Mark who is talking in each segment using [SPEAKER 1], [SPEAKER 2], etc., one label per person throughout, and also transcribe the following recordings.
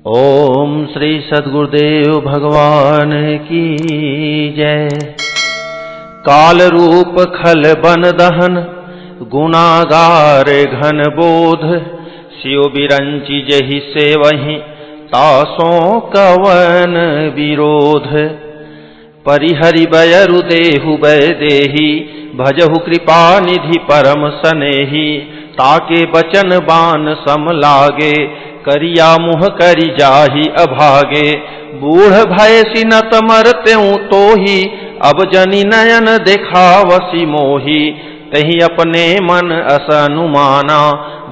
[SPEAKER 1] ओम श्री सद्गुरुदेव भगवान की जय। काल रूप खल बन दहन गुनागार घन बोध, शिव बिरंची जहि से वहीं तासों कवन विरोध। परिहरि बयरु देहु बय देही, भजहु कृपा निधि परम सनेही। ताके बचन बान सम लागे, करिया मुह करि जाहि अभागे। बूढ़ भय सिनत मरत्यूं तोहि, अब जनि नयन देखावसी मोहि। तहि अपने मन अस अनुमाना,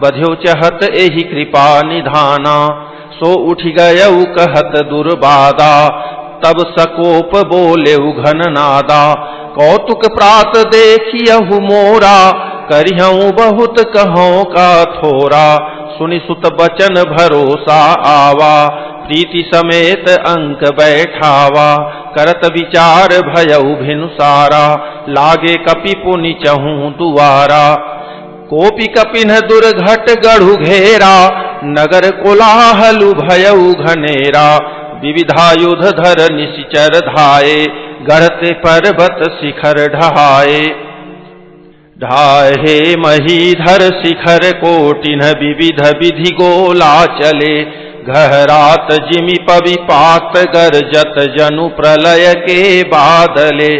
[SPEAKER 1] बध्यो चहत एहि कृपा निधाना। सो उठ गयउ कहत दुर्बादा, तब सकोप बोलेउ घन नादा। कौतुक प्रात देखियहु मोरा, करिहऊँ बहुत कहूँ का थोरा। सुनि सुत बचन भरोसा आवा, प्रीति समेत अंक बैठावा। करत विचार भयउ भिनुसारा, लागे कपि पुनि चहूँ दुआरा। कोपि कपिन दुर्घट गढ़ु घेरा, नगर कोलाहलु भयउ घनेरा। विविधायुध धर निशिचर धाये, गढ़ते पर्वत शिखर ढहाए। ढाहे महीधर शिखर कोटिन, विविध विधि गोला चले। घहरात जिमि पविपात गरजत, जनु प्रलय के बादले।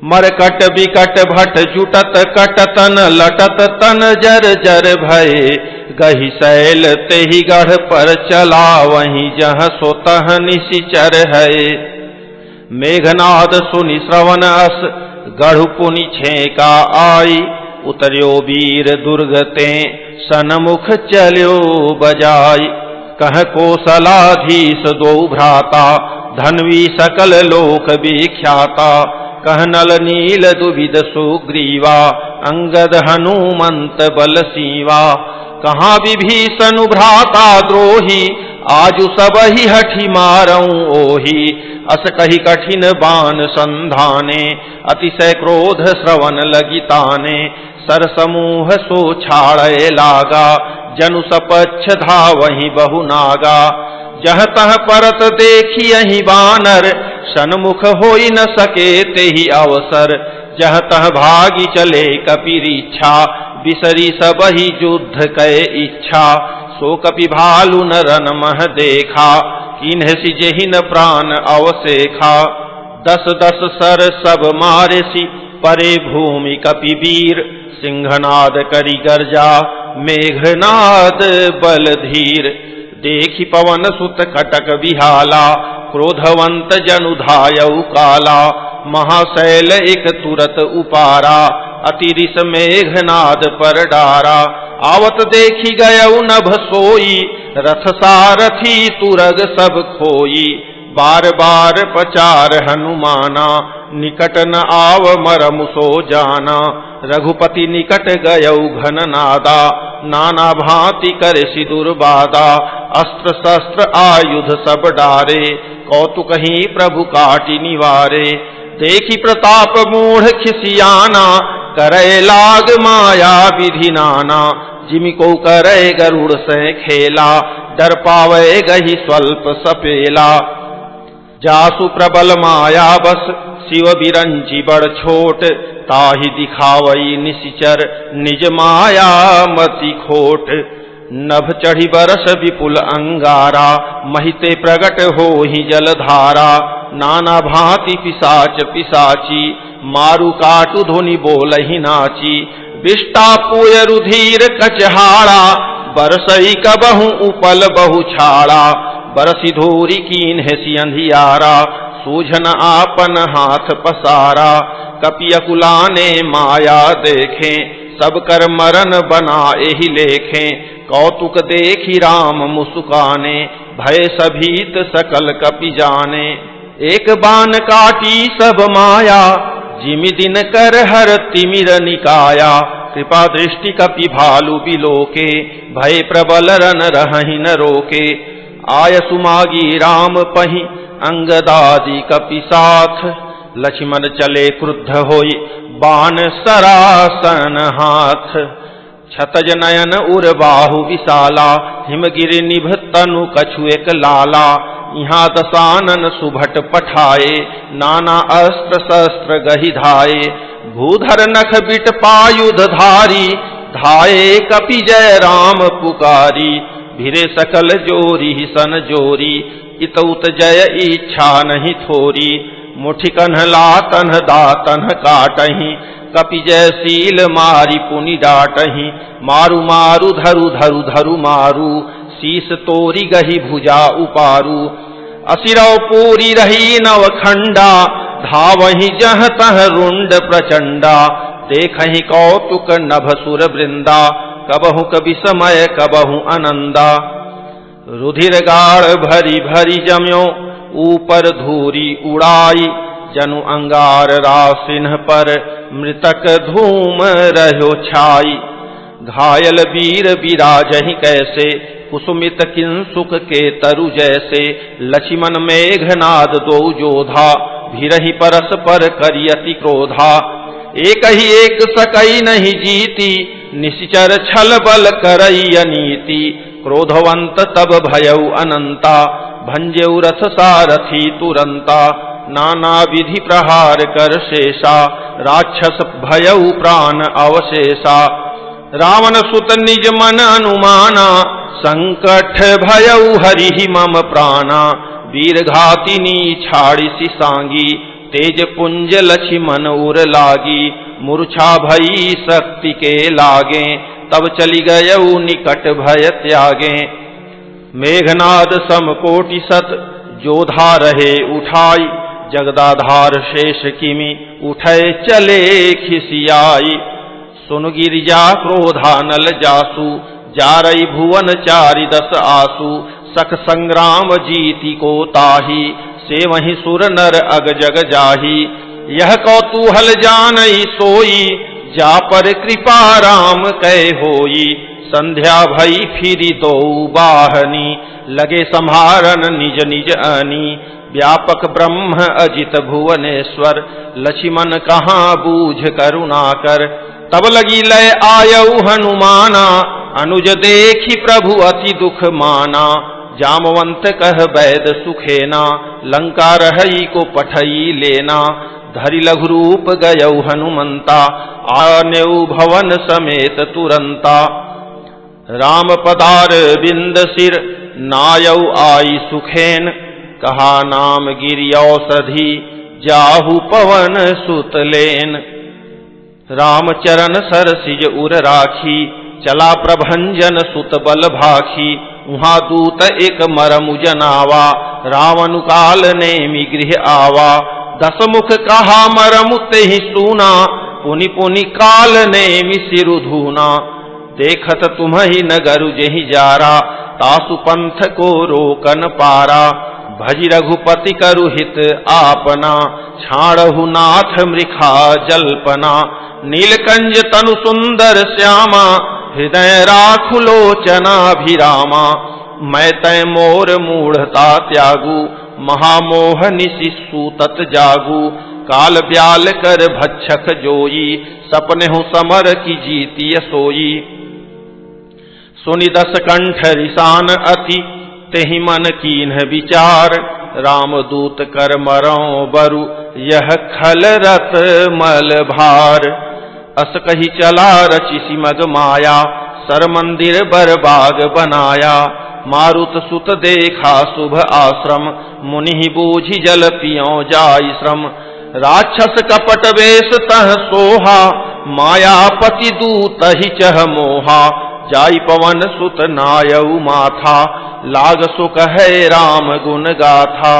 [SPEAKER 1] मरकट विकट भट जुटत कटतन, लटत तन जर जर भये। गहि शैल तेहि गढ़ पर चला, वहीं जह सोतह निशिचर है। मेघनाद सुनि श्रवण अस, गढ़ पुनि छेका आई। उतर्यो वीर दुर्गते, सन्मुख चल्यो बजाई। कह कौशलाधीश दो भ्राता, धन्वी सकल लोक विख्याता। कह नल नील दुविध सुग्रीवा, अंगद हनुमंत बल सीवा। कहाँ विभीषण भ्राता द्रोही, आजु सबहि हठि मारऊं ओहि। अस कहि कठिन बान संधाने, अतिशय क्रोध श्रवण लगिताने। सर समूह सो छाड़े लागा, जनु सपच्छ धावहि बहु नागा। जह तह परत देखियहि बानर, सन्मुख होई न सके तेहि अवसर। जह तह भागी चले कपिरीच्छा, बिसरी सबहि युद्ध कै इच्छा। सो कपि भालु न रन मह देखा, किन्हसि जेहिन प्राण अवसेखा। दस दस सर सब मारेसि, परे भूमि कपि वीर। सिंहनाद करि गर्जा, मेघनाद बल धीर। देखि पवन सुत कटक विहाला, क्रोधवंत जनु धायउ काला। महाशैल एक तुरत उपारा, अतिरिस मेघनाद पर डारा। आवत देखी गयउ नभ सोई, रथ सारथी तुरग सब खोई। बार बार पचार हनुमाना, निकट न आव मरमु सो जाना। रघुपति निकट गयउ घन नादा, नाना भांति करसि दुर्बादा। अस्त्र शस्त्र आयुध सब डारे, कौतुक ही प्रभु काटि निवारे। देखी प्रताप मूढ़ खिसियाना, करे लाग माया विधि नाना। जिमि को करे गरुड़ से खेला, डर पावे गहि स्वल्प सपेला। जासु प्रबल माया बस, शिव बिरंची बड़ छोट। ताहि दिखावई निशिचर, निज माया मति खोट। नभ चढ़ी बरस विपुल अंगारा, महिते प्रगट होहि जलधारा। नाना भांति पिशाच पिशाची, मारु काटु धुनि बोलहि नाची। विष्टा पुय रुधिर कचहाड़ा, बरसई कबहु उपल बहु छाड़ा। बरसी धूरी कीन्हसि अंधियारा, सूझन आपन हाथ पसारा। कपि अकुलाने माया देखें, सब कर मरन बना एहि लेखें। कौतुक देखि राम मुसुकाने, भय सभीत सकल कपि जाने। एक बान काटी सब माया, जिमि दिन कर हर तिमिर निकाया। कृपा दृष्टि कपि भालु बिलोके, भय प्रबल रन रहहि न रोके। आय सुमागी राम पहि, अंगदादि कपि साथ। लक्ष्मण चले क्रुद्ध होई, बान सरासन हाथ। क्षतज नयन उर बाहु विशाला, हिमगिरि निभ तनु कछु एक लाला। यहाँ दशानन सुभट पठाए, नाना अस्त्र शस्त्र गहि धाये। भूधर नख बिट पायुध धारी, धाये कपि जय राम पुकारी। भिरे सकल जोरी सन जोरी, इतउत जय इच्छा नहीं थोरी। मुठि कन्ह लातन दातन काटही, कपि जय सील मारी पुनि डाटही। मारु मारु धरु धरु धरु मारु, शीस तोरी गही भुजा उपारू। असिरव पूरी रही नव खंडा, धावहि जह तह रुंड प्रचंडा। देखहि कौतुक नभ सुर वृंदा, कबहु कवि समय कबहु आनंदा। रुधिर गाढ़ भरी भरी जम्यो, ऊपर धूरी उड़ाई। जनु अंगार रासिन्ह पर, मृतक धूम रहो छाई। घायल वीर विराजहि कैसे, कुसुमित किंसुक के तरु जैसे। लक्ष्मण मेघनाद दो जोधा, भिरहि परस पर करियति क्रोधा। एक ही एक सकई नहीं जीती, निश्चर छल बल करई अनीति। क्रोधवंत तब भयउ अनंता, भंजेउ रथ सारथी तुरंता। नाना विधि प्रहार कर शेषा, राक्षस भयउ प्राण अवशेषा। रावण सुत निज मन अनुमाना, संकट भयउ हरिहि मम प्राणा। वीर घातिनी छाड़िसी सांगी, तेज पुंज लक्ष्मण उर लागी। मूर्छा भई शक्ति के लागे, तब चली गयउ निकट भय त्यागे। मेघनाद समकोटि सत, जोधा रहे उठाई। जगदाधार शेष किमि, उठे चले खिसियाई। सुन गिरिजा क्रोधानल जासु, जारई भुवन चारि दस आसु। सख संग्राम जीति को ताही, से वही सुर नर अग जग जाही। यह कौतूहल जानई सोई, जा पर कृपा राम कै होई। संध्या भई फिरी दो बाहनी, लगे संहारन निज निज अनी। व्यापक ब्रह्म अजित भुवनेश्वर, लक्ष्मण कहाँ बूझ करुणा कर। तब लगी लय आयऊ हनुमाना, अनुज देखी प्रभु अति दुख माना। जामवंत कह वैद सुखेना, लंका रहई को पठई लेना। धरि लघु रूप गयऊ हनुमंता, आनेऊ भवन समेत तुरंता। राम पदार बिंद सिर, नायऊ आई सुखेन। कहा नाम गिरि औषधि, जाहु पवन सुत लेन। राम चरण सरसिज उर राखी, चला प्रभंजन सुत बल भाखी। उहाँ दूत एक मरमु जनावा, रावण काल नेमि गृह आवा। दस मुख कहा मरमु तेहि सूना, पुनि पुनि काल नेमि सिरु धूना। देखत तुम्हि नगर जेहि जारा, तासु पंथ को रोकन पारा। भजि रघुपति करु हित आपना, छाड़हु नाथ मृखा जल्पना। नीलकंज तनु सुंदर श्यामा, हृदय राखु लोचनाभिरामा। मैं तय मोर मूढ़ता त्यागू, महामोह निशि सूतत जागू। काल ब्याल कर भक्षक जोई, सपने हूँ समर की जीती सोई। सुनि दस कंठ रिसान अति, तेहि मन कीन्ह विचार। रामदूत कर मरौ बरु, यह खल रत मल भार। अस कही चला रचिसी मग माया, सर मंदिर बर बाग बनाया। मारुत सुत देखा शुभ आश्रम, मुनि बूझी जल पियो जाई श्रम। राक्षस कपट वेश तह सोहा, मायापति दूत ही चह मोहा। जाई पवन सुत नायऊ माथा, लाग सुख है राम गुण गाथा।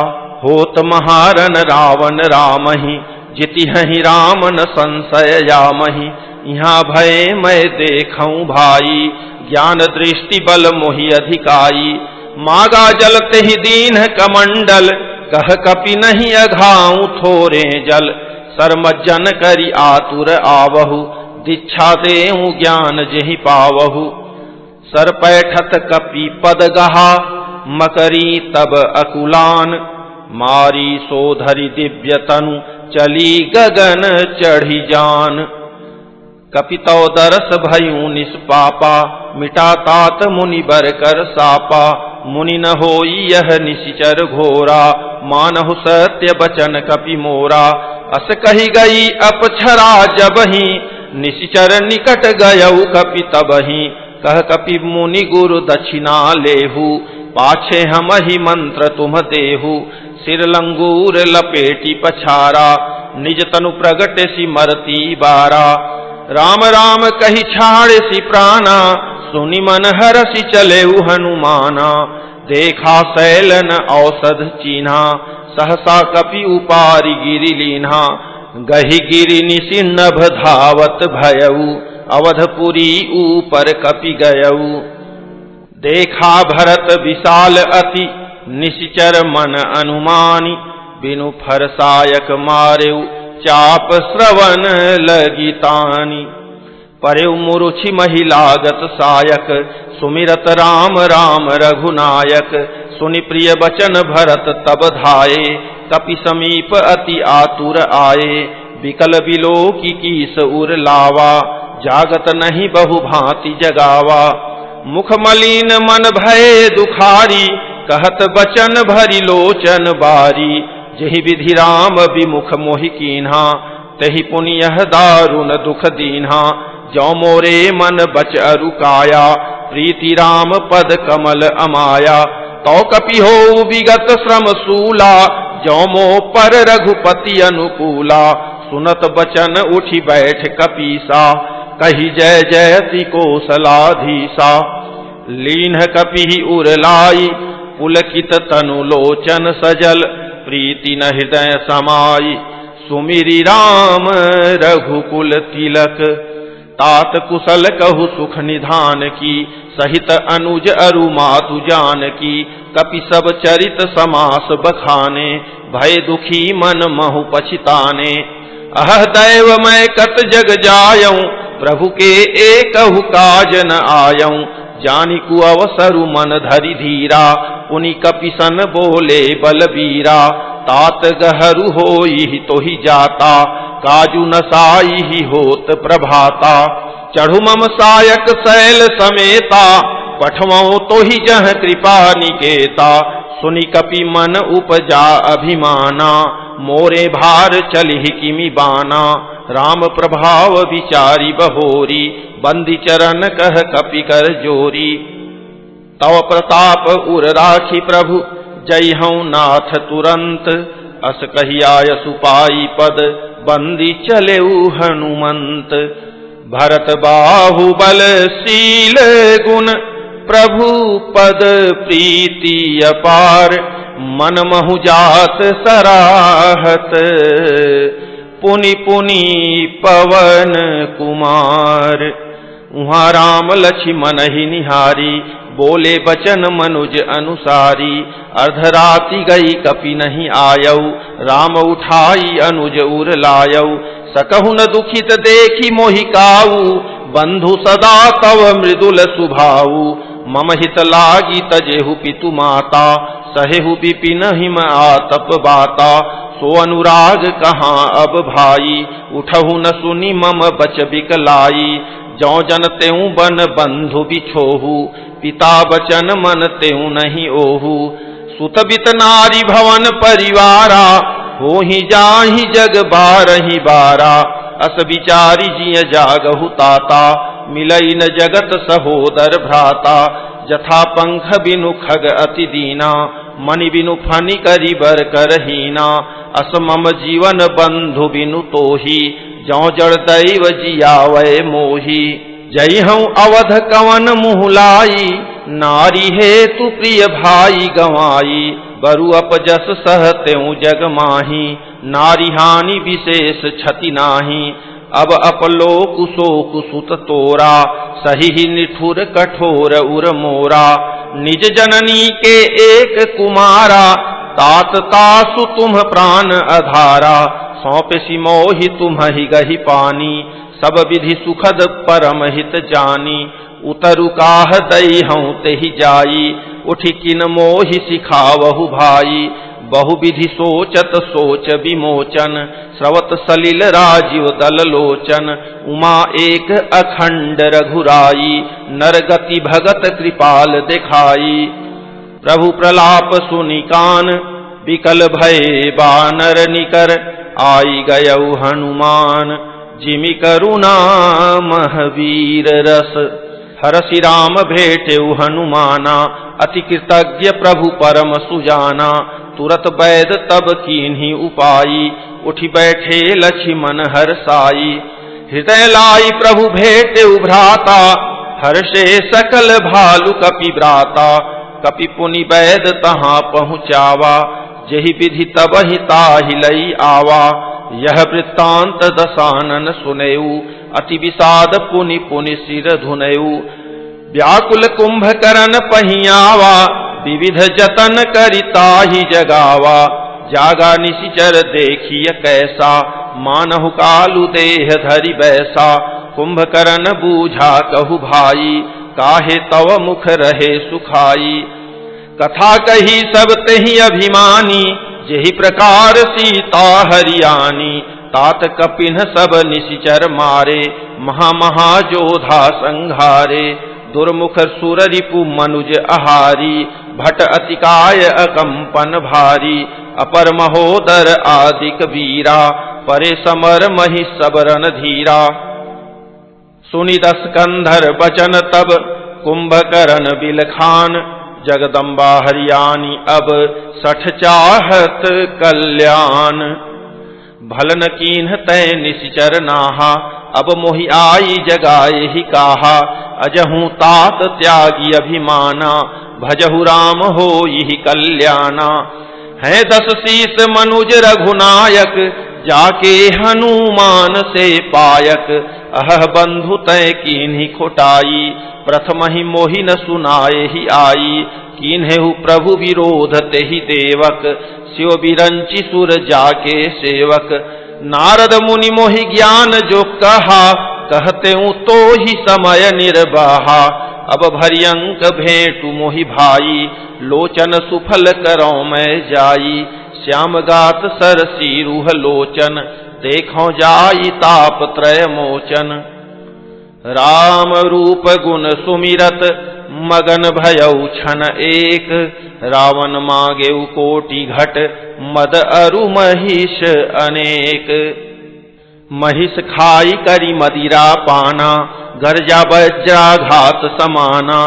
[SPEAKER 1] होत महारन रावण रामहि, जिति हहि राम न संशय यामहि। यहाँ भय मैं देखऊं भाई, ज्ञान दृष्टि बल मोहि अधिकाई। मागा जलते ही दीन कमंडल, कह कपि नहीं अघाऊं थोरे जल। सरमज्जन करी आतुर आवहु, दीक्षा देऊं ज्ञान जेहि पावहु। सर पैठत कपि पद गहा, मकरी तब अकुलान। मारी सोधरि दिव्य तनु, चली गगन चढ़ी जान। कपितौ दरस भयूं निष्पापा, मिटा तात मुनि बर कर सापा। मुनि न होई यह निशिचर घोरा, मानहु सत्य बचन कपि मोरा। अस कही गई अपछरा जबहि, निशिचर निकट गयऊ कपि तबहि। कह कपि मुनि गुरु दक्षिणा लेहु, पाछे हमहि मंत्र तुम देहु। सिर लंगूर लपेटी पछारा, निज तनु प्रगट सी मरती बारा। राम राम कही छाड़ सी प्राणा, सुनि मन हरसि चलेउ हनुमाना। देखा सैलन औषध चीन्हा, सहसा कपि उपारि गिरि लीन्हा। गहि गिरि निसिन्नभ धावत भयऊ, अवधपुरी ऊपर कपि गयऊ। देखा भरत विशाल अति, निशिचर मन अनुमानी। बिनु फरसायक मारेउ, चाप श्रवण लगी तानी। परेउ मुरुछि महिलागत सायक, सुमिरत राम राम रघुनायक। सुनि प्रिय बचन भरत तब धाये, कपि समीप अति आतुर आये। विकल बिलोकी कीस उर लावा, जागत नहीं बहु भांति जगावा। मुख मलिन मन भय दुखारी, कहत बचन भरि लोचन बारी। जहि विधि राम विमुख मोहि कीन्हा, तहि पुनि यह दारुण दुख दीन्हा। जौ मोरे मन बच अरुकाया, प्रीति राम पद कमल अमाया। तौ कपि हो विगत श्रम सूला, जौ मो पर रघुपति अनुकूला। सुनत बचन उठि बैठ कपीसा, कही जय जयति कौशलाधीसा। लीन्ह कपि उरलाई, पुलकित तनु लोचन सजल। प्रीति न हृदय समाई, सुमिरि राम रघुकुल तिलक। तात कुशल कहु सुख निधान की, सहित अनुज अरु मातु जान की। कपि सब चरित समास बखाने, भय दुखी मन महु पछिताने। अह दैव मैं कत जग जायऊं, प्रभु के एकहु काज न आयऊं। जानिकु अवसरु मन धरि धीरा, पुनि कपिसन बोले बलबीरा। तात गहरू होई तोहि जाता, काजु नसाई ही होत प्रभाता। चढ़ु मम सायक शैल समेता, पठवऊं तोहि जह कृपा निकेता। सुनि कपि मन उपजा अभिमाना, मोरे भार चलिहि किमि बाना। राम प्रभाव विचारी बहोरी, बंदी चरण कह कपि कर जोरी। तव प्रताप उर राखी प्रभु, जय हूँ नाथ तुरंत। अस कही आयसु पाई पद, बंदी चलेउ हनुमंत। भरत बाहुबल शील गुण, प्रभु पद प्रीति अपार। मन महु जात सराहत, पुनि पुनि पवन कुमार। उहाँ राम लक्ष्मण ही निहारी, बोले बचन मनुज अनुसारी। अर्धराति गई कपि नहीं आयऊ, राम उठाई अनुज उर लायऊ। सकहु न दुखित देखी मोहि काऊ, बंधु सदा तव मृदुल सुभाऊ। मम हित लागी तजेहु पितु माता, सहेहु विपिन हिम आतप बाता। सो अनुराग कहाँ अब भाई, उठहु न सुनि मम बच बिकलाई। जौ जन तेऊ बन बंधु बिछोहु, पिता बचन मन तेऊ नहीं ओहु। सुत बित नारी भवन परिवारा, होहि जाहि जग बारहि बारा। अस विचारी जिय जागहु ताता, मिलई न जगत सहोदर भ्राता। जथा पंख बिनु खग अति दीना, मणि बिनु फनि करि बर करहीना। अस मम जीवन बंधु बिनु तोही, जौ जड़ दैव जियावै मोही। जय हूँ अवध कवन मुहलाई, नारी हेतु प्रिय भाई गवाई। बरु अपजस सहतेऊ जग माही, नारी हानि विशेष क्षति नाही। अब अपलोक शोक सुत तोरा, सही निठुर कठोर उर मोरा। निज जननी के एक कुमारा, तात तासु तुम प्राण अधारा। सौंप सिमोहि तुम्हि गहि पानी, सब विधि सुखद परम हित जानी। उतरु काह दई हूँ तेहि जाई, उठि किन मोहि सिखावहु भाई। बहुविधि सोचत सोच विमोचन, स्रवत सलिल राजीव दल लोचन, उमा एक अखंड रघुराई, नरगति भगत कृपाल दिखाई। प्रभु प्रलाप सुनि कान, विकल भये बानर निकर, आई गयौ हनुमान, जिमि करुणा महावीर रस। हरसि राम भेटेउ हनुमाना, अति कृतज्ञ प्रभु परम सुजाना, तुरत वैद तब कीन्ही उपाई, उठि बैठे लक्ष्मण हर्षाई। हृदय लाई प्रभु भेटेउ भ्राता, हर्षे सकल भालु कपि ब्राता, कपि पुनि वैद तहाँ पहुँचावा, जेहि विधि तबहि ताहि लई आवा। यह वृत्तांत दसानन सुनेऊ, अति विषाद पुनि पुनि सिर धुनेऊ। व्याकुल कुंभकर्ण पहियावा, विविध जतन करिता ही जगावा। जागा निशिचर देखिय कैसा, मानहु कालु देह धरि बैसा। कुंभकर्ण बूझा कहु भाई, काहे तव मुख रहे सुखाई। कथा कही सब तेहि अभिमानी, जेहि प्रकार सीता हरियाणी। तात कपिन सब निशिचर मारे, महा जोधा संघारे। दुर्मुख सुर रिपु मनुज आहारी, भट अतिकाय अकंपन भारी। अपर महोदर आदिक वीरा, परे समर महि सब रणधीरा। सुनि दस कंधर बचन तब, कुंभकर्ण बिलखान। जगदम्बा हरियाणी अब, सठ चाहत कल्याण। भलन कीन्ह तै निशिचर नाहा, अब मोहि आई जगाए ही काहा। अजहू तात त्यागी अभिमाना, भजहु राम होई कल्याणा। है दस शीस मनुज रघुनायक, जाके हनुमान से पायक। अह बंधु तय कीन्ही खोटाई, प्रथम ही मोहि न सुनाए ही आई। कीन्हेहु प्रभु विरोध तेहि देवक, स्यो बिरंचि सुर जाके सेवक। नारद मुनि मोहि ज्ञान जो कहा, कहते तो ही समय निर्वाहा। अब भरियंक भेंटु मोहि भाई, लोचन सुफल करौ मैं जाई। श्याम गात सरसी रूह लोचन, देखौ जाई ताप त्रय मोचन। राम रूप गुण सुमिरत, मगन भयउ छन एक। रावण मांगेउ कोटि घट, मद अरु महिष अनेक। महिष खाई करी मदिरा पाना, गर्जा वज्राघात समाना।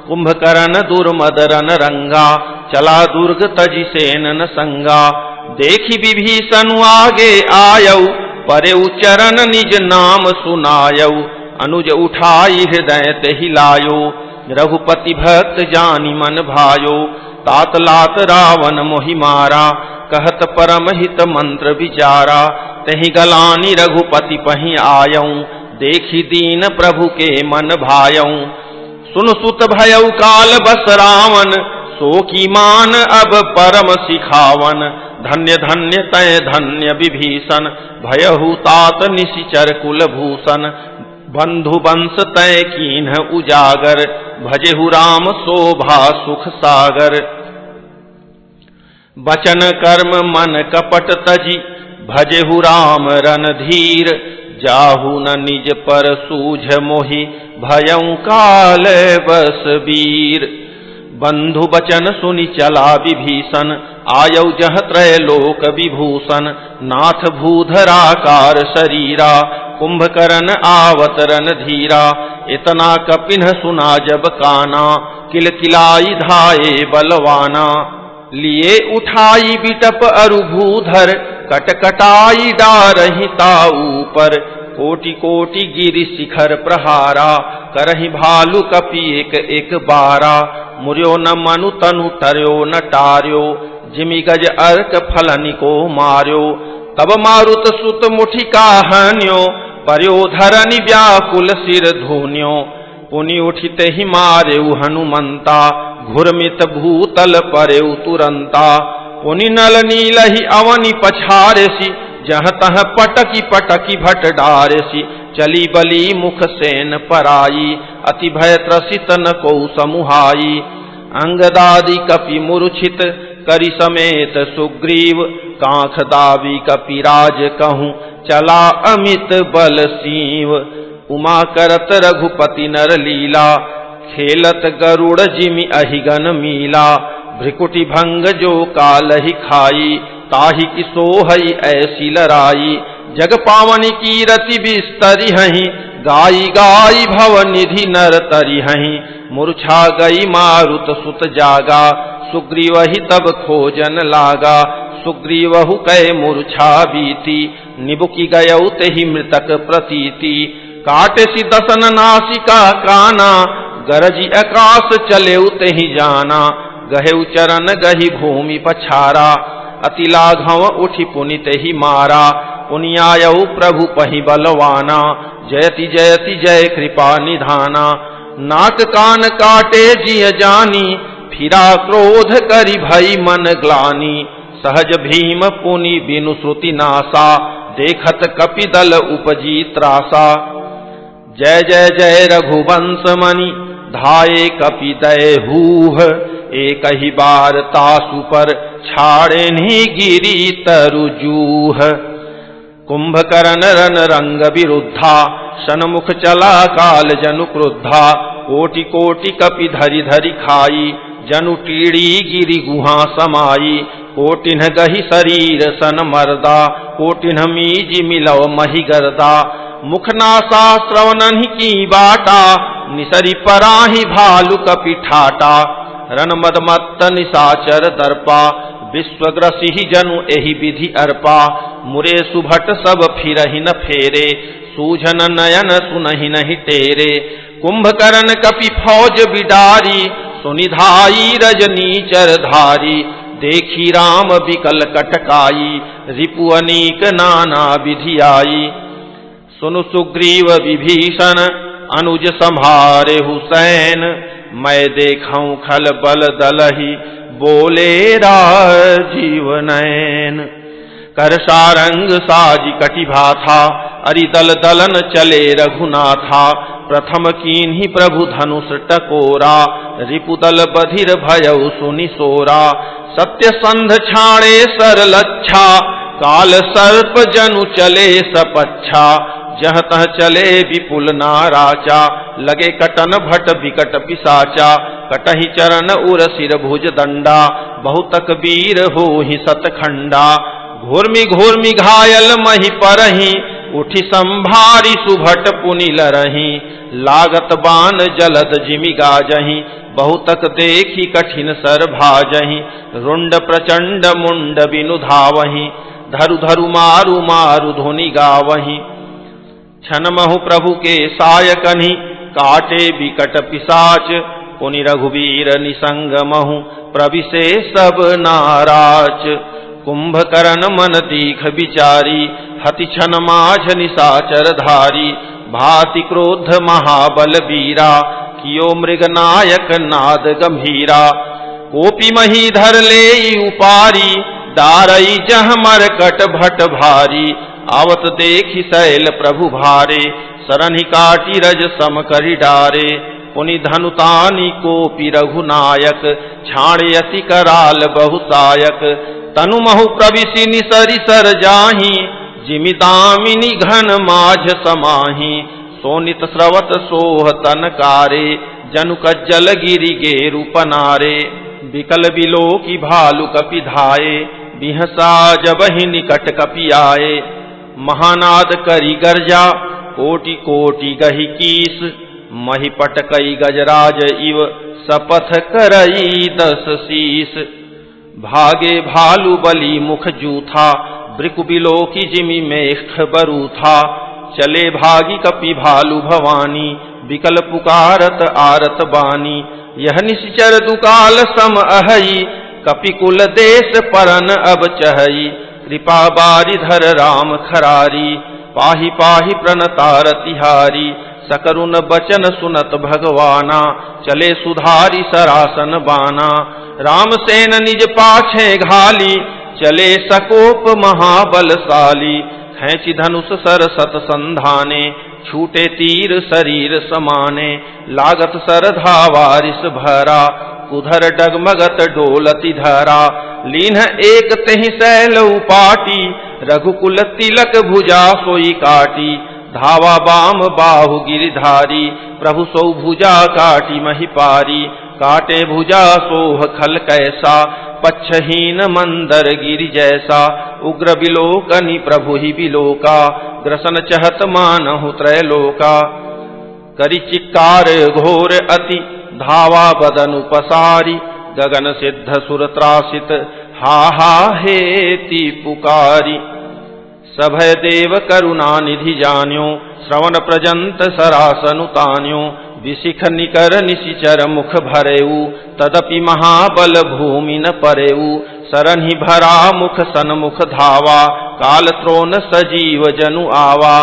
[SPEAKER 1] कुंभकर्ण दुर्मदरन रंगा, चला दुर्ग तजि सेन न संगा। देखी विभीषण आगे आयऊ, परे चरण निज नाम सुनायऊ। अनुज उठाई हृदय तेहि लायो, रघुपति भक्त जानि मन भायो। तात लात रावण मोहि मारा, कहत परम हित मंत्र विचारा। तेहि गलानी रघुपति पहि आयऊ, देखी दीन प्रभु के मन भायऊ। सुन सुत भयउ काल बस रावण, सो की मान अब परम सिखावन। धन्य धन्य तय धन्य विभीषण, भयहु तात निशिचर कुलभूषण। बंधु बंस तय कीन्ह उजागर, भजेहु राम शोभा सुख सागर। बचन कर्म मन कपट तजी, भजेहु राम रणधीर। जाहु न निज पर सूझ मोहि, भयउ काल बस वीर। बंधु बचन सुनि चला विभीषण, आयौ जह त्रय लोक विभूषण। नाथ भूधराकार शरीरा, कुंभकर्ण आवत रणधीरा। इतना कपिन्ह सुना जब काना, किलकिलाई धाये बलवाना। लिए उठाई बिटप अरु भूधर, कटकटाई डारहि ताऊ पर। कोटि कोटि गिरि शिखर प्रहारा, करहि भालु कपि एक एक बारा। मुर्यो न मनु तनु तरयो न टार्यो, जिमि गज अर्क फलनि को मार्यो। तब मारुत सुत मुठि काहन्यो, पर्यो धरनि व्याकुल सिर धून्यो। पुनि उठिते ही मारेउ हनुमंता, घुरमित भूतल परेउ तुरंता। पुनि नल नीलहि अवनि पछारेसी, जह तह पटकी पटकी भट डारेसी। चली बली मुख सेन पराई, अति भय त्रसित न को समुहाई। अंगदादि कपि मूर्छित, करि समेत सुग्रीव, कांख दावी कपिराज कहूँ, चला अमित बल सीव। उमा करत रघुपति नर लीला, खेलत गरुड़ जिमि अहिगन मीला। भ्रिकुटी भंग जो कालहि खाई, ताहि की सोहई ऐसी लराई। जग पावनी कीरति बिस्तरि हहीं, गाई गाई भव निधि नर तरि हहीं। मूर्छा गई मारुत सुत जागा, सुग्रीवहि तब खोजन लागा। सुग्रीवहु कै मूर्छा बीती, निबुकि गयौ तेहि मृतक प्रतीति। काटसि दसन नासिका काना, गरजि आकाश चलेउ तेहि जाना। गहेउ चरण गहि भूमि पछारा, अति लाघव उठि पुनि तेहि मारा। पुनियायौ प्रभु पहि बलवाना, जयति जयति जय कृपा निधाना। नाक कान काटे जिय जानी, फिरा क्रोध करि भई मन ग्लानि। सहज भीम पुनि बिनु श्रुति नासा, देखत कपिदल उपजी त्रासा। जय जय जय रघुवंश मणि, धाये कपि दय हूह। एक ही बार तासु पर, छाड़ेनि गिरी तरु जूह। कुंभकर्ण रन रंग विरुद्धा, सन्मुख चला काल जनु क्रुद्धा। कोटि कोटि कपि धरि धरि खाई, जनु टीड़ी गिरि गुहा समाई। कोटिन्ह गहि शरीर सन मर्दा, कोटिन्ह मीज मिलव मही गर्दा। मुख नासा श्रवणहि की बाटा, निसरि पराहि भालु कपि ठाटा। रन मदमत्त निशाचर दर्पा, विश्वग्रसिहि जनु एहि विधि अर्पा। मुरे सुभट सब फिरहि न फेरे, सूझन नयन सुनहि नहि टेरे। कुंभकर्ण कपि फौज बिडारी, सुनिधाई रजनीचर धारी। देखी राम बिकल कटकाई, रिपु अनीक नाना विधि आई। सुनु सुग्रीव विभीषण, अनुज संहारे हुसैन। मैं देखऊं खल बल दलहि, बोले राजीव नयन। कर सारंग साज कटिभा था, अरिदल दलन चले रघुनाथा। प्रथम कीन्ही प्रभु धनुष टकोरा, रिपुदल बधिर भयउ सुनि सोरा। सत्य संध छाड़े सर लच्छा, काल सर्प जनु चले सपच्छा। जह तह चले विपुल नाराचा, लगे कटन भट विकट पिसाचा। कटहि चरण उर सिर भुज दंडा, बहुतक वीर होहि सतखंडा। घूर्मि घूर्मि घायल मही परहि, उठि संभारी सुभट पुनि लरहि। लागत बान जलद जिमि गाजहि, बहुतक देखी कठिन सर भाजहि। रुंड प्रचंड मुंड बिनु धावहि, धरु धरु मारु मारु धुनि गावहि। छनमहु प्रभु के सायकनि, काटे विकट पिसाच। पुनि रघुवीर निसंगमहु, प्रविशे सब नाराच। कुंभकर्ण मन दीख विचारी, हति छन माझ निशाचर धारी। भाति क्रोध महाबल वीरा, कियो मृग नायक नाद गंभीरा। कोपी मही धर लेई उपारी, दारई जह मरकट भट भारी। आवत देखि शैल प्रभु भारे, सरनि काटी रज सम करि डारे। पुनि धनुतानि कोपि रघुनायक, छाड़े अति कराल बहुसायक। तनु महु प्रविशि निसरि सर जाहि, जिमि दामिनी घन माझ समाहि। सोनित स्रवत सोह तन कारे, जनु कज्जल गिरि गेरु पनारे। बिकल बिलोकि भालु कपि धाये, बिहसा जबहि निकट कपि आए। महानाद करि गर्जा, कोटि कोटि गहि कीस। मही पटकई गजराज इव, सपथ करई 10 शीस। भागे भालु बलि मुख जूथा, ब्रिकु बिलोकि जिमि मेख बरूथा। चले भागी कपि भालु भवानी, बिकल पुकारत आरत बानी। यह निश्चर दुकाल सम अहई, कपि कुल देश परन अब चहई। कृपा बारिधर राम खरारी, पाहि पाहि प्रणतार तिहारी। सकरुन बचन सुनत भगवाना, चले सुधारी सरासन बाना। रामसेन निज पाछे घाली, चले सकोप महाबलशाली। खैंचि धनुष सरसत संधाने, छूटे तीर शरीर समाने। लागत सर धावारिस भरा, उधर डगमगत डोलती धरा, लीन एक तेहि सैल उपाटी, रघुकुल तिलक भुजा सोई काटी, धावा बाम बाहु गिरिधारी, प्रभु सौ भुजा काटी महिपारी, काटे भुजा सोह खल कैसा, पच्छहीन मंदर गिरि जैसा, उग्र बिलोकनि प्रभु ही बिलोका, ग्रसन चहत मानहु त्रैलोका, करि चिक्कार घोर अति, धावा बदन उपसारी, गगन सिद्ध सुर त्रासित, हा हा हेति पुकारी, सभय देव करुणा निधि जान्यो, श्रवण प्रजंत सरासनु तान्यो, विशिख निकर निशिचर मुख भरेऊ, तदपि महाबल भूमि न परेऊ, सरन्हि भरा मुख सन्मुख धावा, काल त्रोन सजीव जनु आवा,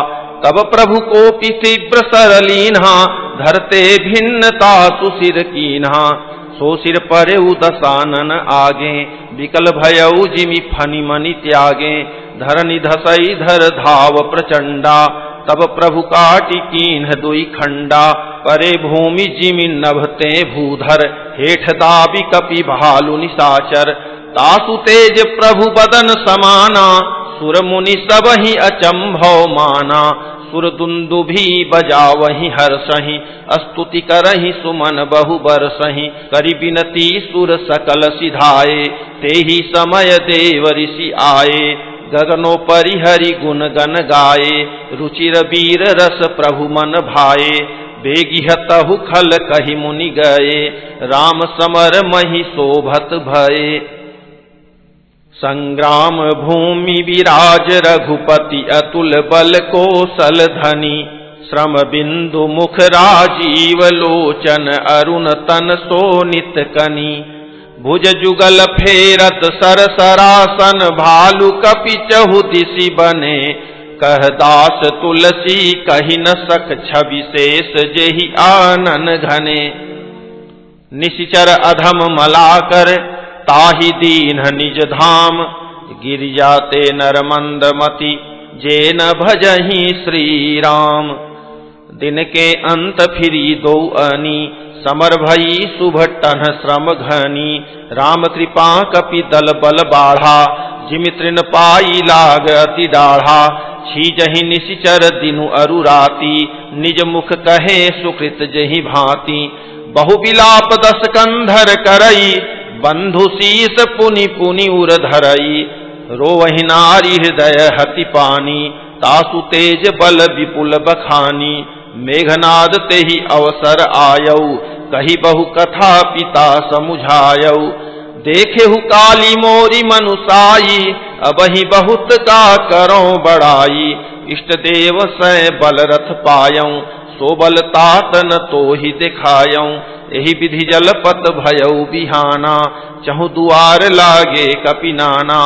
[SPEAKER 1] तब प्रभु कोपि तीव्र सरलीन्हा, धरते भिन्नता सुसिर कीन्हा, सो सिर परेऊ दसानन आगे, विकल भयऊ जिमि फनि मनि त्यागे, धरनि धसई धर धाव प्रचंडा, तब प्रभु काटि कीन्ह दुई खंडा, परे भूमि जिमि नभते भूधर, हेठ दाबि कपि भालु निशाचर, तासु तेज प्रभु बदन समाना, सुर मुनि सबहि अचंभव माना, सुर दुंदुभि बजावहि हर्षहि, स्तुति करहि सुमन बहु बरसहि, करि बिनती सुर सकल सिधाए, तेहि समय देव ऋषि आए, गगनो परिहरि गुण गन गाए, रुचिर वीर रस प्रभु मन भाए, बेगिहतहु खल कहि मुनि गए, राम समर महि शोभत भये, संग्राम भूमि विराज रघुपति, अतुल बल कौशल धनी, श्रम बिंदु मुख राजीव लोचन, अरुण तन सोनित कनी, भुज जुगल फेरत सर सरासन, भालु कपि चहु दिशि बने, कह दास तुलसी कहि न सक छवि शेष, जेहि आनन घने, निशिचर अधम मलाकर, ताहि दीन्ह निज धाम, गिरिजाते नर मंद मति, जे न भजहि श्री राम, दिन के अंत फिरी दो अनी, समर भई सुभटन श्रम घनी, राम कृपा कपि दल बल बाढ़ा, जिमि तृण पाई लाग अति डाढ़ा, छीजहि निशिचर दिनु अरु राति, निज मुख कहे सुकृत जहि भांति, बहु बिलाप दस कंधर करई, बंधु शीस पुनि पुनि उर धरई, रोवहि नारी हृदय हति पानी, तासु तेज बल विपुल बखानी, मेघनाद तेहि अवसर आयऊ, कही बहु कथा पिता समुझायऊ, देखेहु काली मोरी मनुसाई, अबहि बहुत का करों बड़ाई, इष्ट देव सै बल रथ पायऊ, सो बल तातन तो ही दिखायऊ, एहि विधि जलपत भयऊ बिहाना, चहु दुआर लागे कपि नाना,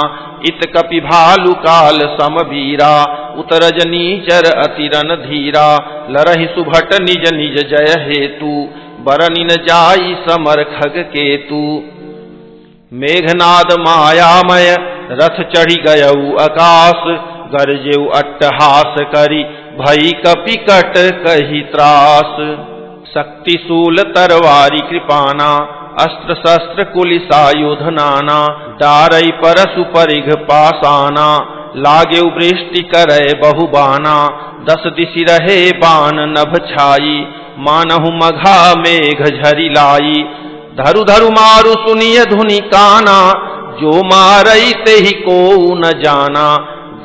[SPEAKER 1] इत कपि भालु काल समबीरा, उतरज नीचर अतिरन धीरा, लरहि सुभट निज निज जय हेतु, बरनि न जाई समर खग केतु, मेघनाद मायामय रथ चढ़ी गयऊ आकाश, गरजेऊ अट्टहास करी, भई कपि कट कही त्रास, शक्तिशूल तरवारी कृपाना, अस्त्र शस्त्र कुलिसायुध नाना, डारई परसु परिघ पासाना, लागे वृष्टि करे बहुबाना, दस दिशि रहे बाण नभ छाई, मानहु मघा मेघ झरि लाई, धरु धरु मारु सुनिय धुनि काना, जो मारई तेहि को न जाना,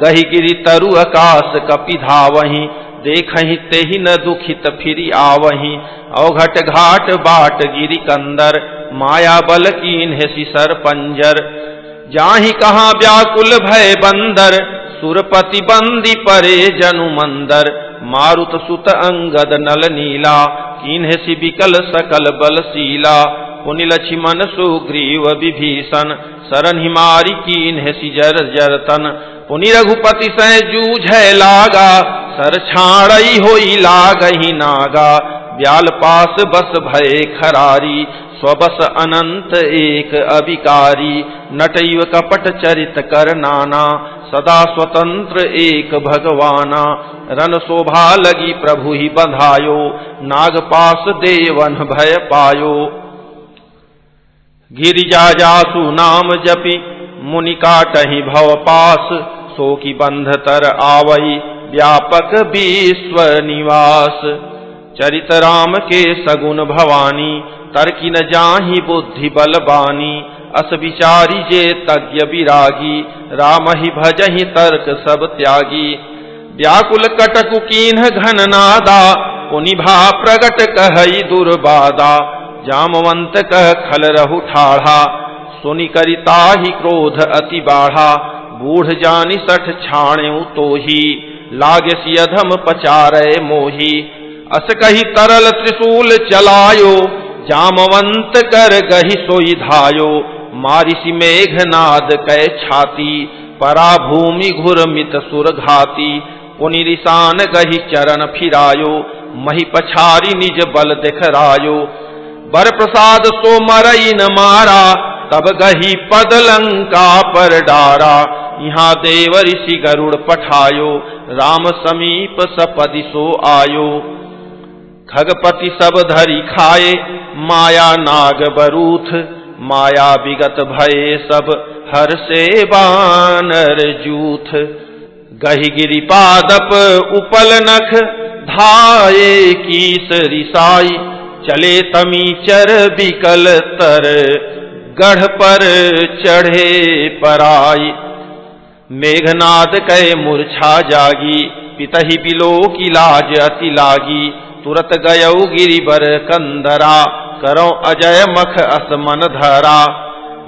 [SPEAKER 1] गहि गिरि तरु आकाश कपि धावहि, देखहि तेहि न दुखित फिरि आवहि, अवघट घाट बाट गिरि कंदर, माया बल कीन्हे सिसर पंजर, जाहि कहाँ व्याकुल भय बंदर, सुरपति बंदी परे जनु मंदर, मारुत सुत अंगद नल नीला, कीन्हे सि बिकल सकल बलशीला, पुनि लक्ष्मण सुग्रीव विभीषण, सरन हिमारी कीन्हे सि जर जरतन, पुनि रघुपति सै जूझै लागा, सर छाड़ई होई लागहि नागा, ब्याल पास बस भय खरारी, स्वबस अनंत एक अविकारी, नटैव कपट चरित कर नाना, सदा स्वतंत्र एक भगवाना, रन शोभा लगी प्रभु ही बंधायो, नाग पास देवन भय पायो, गिरिजा जासु नाम जपि मुनि काटहि भव पास, सो की बंध तर आवई व्यापक विश्व निवास। चरित राम के सगुन भवानी, तर्की न जाहि बुद्धि बलबानी। अस विचारी जे तज्ञ विरागी, राम ही भजहि तर्क सब त्यागी। व्याकुल कटकु कीन्ह घन नादा, पुनिभा प्रगट कहई दुर्बादा। जामवंत कह खल रहु ठाढ़ा, सुनि करिता ही क्रोध अति बाढ़ा। बूढ़ जानि सठ छाण्यु तोही, लागे सि अधम पचारय मोही। अस कही तरल त्रिशूल चलायो, जामवंत कर गहि सोई धायो। मारिसि मेघनाद कै छाती, परा भूमि घुरमित सुर घाती। पुनि रिसान गहि चरण फिरायो, मही पछारी निज बल दिखरायो। बर प्रसाद सो मरई न मारा, तब गही पद लंका पर डारा। यहाँ देव ऋषि गरुड़ पठायो, राम समीप सपदि सो आयो। खगपति सब धरि खाए, माया नाग बरूथ। माया विगत भये सब, हर से बानर जूथ। गहि गिरिपादप उपल नख, धाये कीस रिसाई। चले तमीचर बिकल तर, गढ़ पर चढ़े पराई। मेघनाद कै मूर्छा जागी, पितहि बिलो की लाज अति लागी। तुरत गयौ गिरिबर कंदरा, करो अजय मख असमन धरा।